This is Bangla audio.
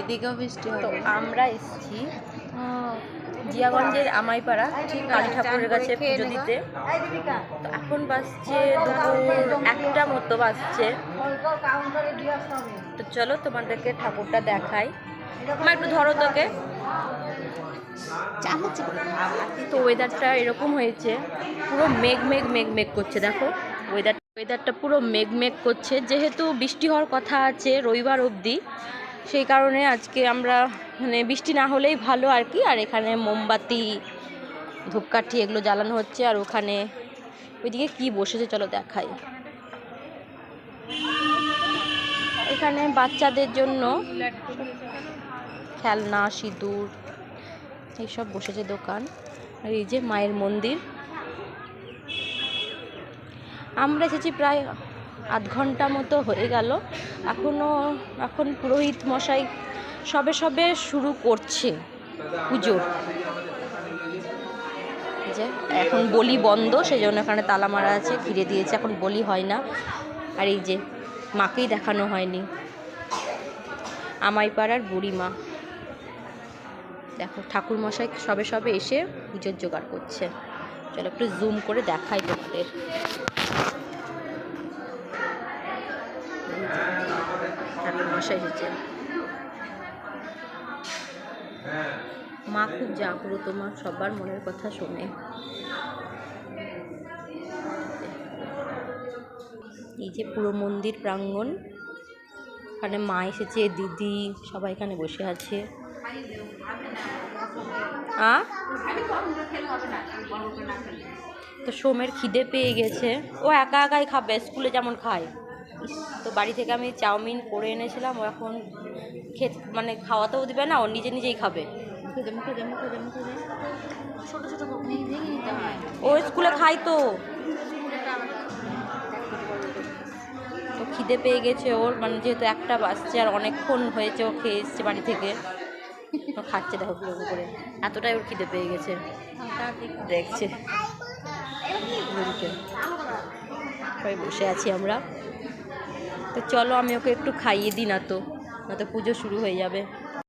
এদিকেও বৃষ্টি তো হবে। আমরা এসেছি জিয়াগঞ্জের আমাইপাড়া কালী ঠাকুরের কাছে পুজো দিতে। তো এখন বাজছে দুপুর 1টা মতো বাজছে। তো চলো তোমাদেরকে ঠাকুরটা দেখাই। মা একটু ধরো তোকে। তো ওয়েদারটা এরকম হয়েছে, পুরো মেঘ মেঘ মেঘ মেঘ করছে। দেখো ওয়েদারটা পুরো মেঘ মেঘ করছে, যেহেতু বৃষ্টি হওয়ার কথা আছে রবিবার অবধি, সেই কারণে আজকে আমরা মানে বৃষ্টি না হলেই ভালো আর কি। আর এখানে মোমবাতি ধূপকাঠি এগুলো জ্বালানো হচ্ছে। আর ওখানে ওইদিকে কি বসেছে চলো দেখাই। এখানে বাচ্চাদের জন্য খেলনা, সিঁদুর এইসব বসেছে দোকান। আর এই যে মায়ের মন্দির। আমরা এসেছি প্রায় আধ ঘন্টা মতো হয়ে গেল। এখন পুরোহিত মশাই সবে সবে শুরু করছে পুজো। যে এখন বলি বন্ধ, সেই জন্য এখানে তালা মারা আছে, ঘিরে দিয়েছে, এখন বলি হয় না। আর এই যে মাকেই দেখানো হয়নি, আমাইপাড়ার বুড়িমা। দেখো ঠাকুর মশাই সবে সবে এসে পুজোর জোগাড় করছে। চলো একটু জুম করে দেখাই তোমাদের। ঠাকুর মশাই এসেছে। মা খুব জাগ্রত, মা সবার মনের কথা শোনে। এই যে পুরো মন্দির প্রাঙ্গণ, এখানে মা এসেছে, দিদি সবাই এখানে বসে আছে। তো সোমের খিদে পেয়ে গেছে, ও একা একাই খাবে, স্কুলে যেমন খায়। তো বাড়ি থেকে আমি চাউমিন করে এনেছিলাম, ও এখন মানে খাওয়াতেও দিবে না, ও নিজে নিজেই খাবে। ও স্কুলে খায় তো খিদে পেয়ে গেছে ওর, মানে যেহেতু 1টা বাজছে আর অনেকক্ষণ হয়েছে ও খেয়ে এসছে বাড়ি থেকে। ও খাচ্ছে দেখো কিরকম করে, এতটাই ওর খিদে পেয়ে গেছে। দেখছে সবাই বসে আছি আমরা। তো চলো আমি ওকে একটু খাইয়ে দিই, না তো পুজো শুরু হয়ে যাবে।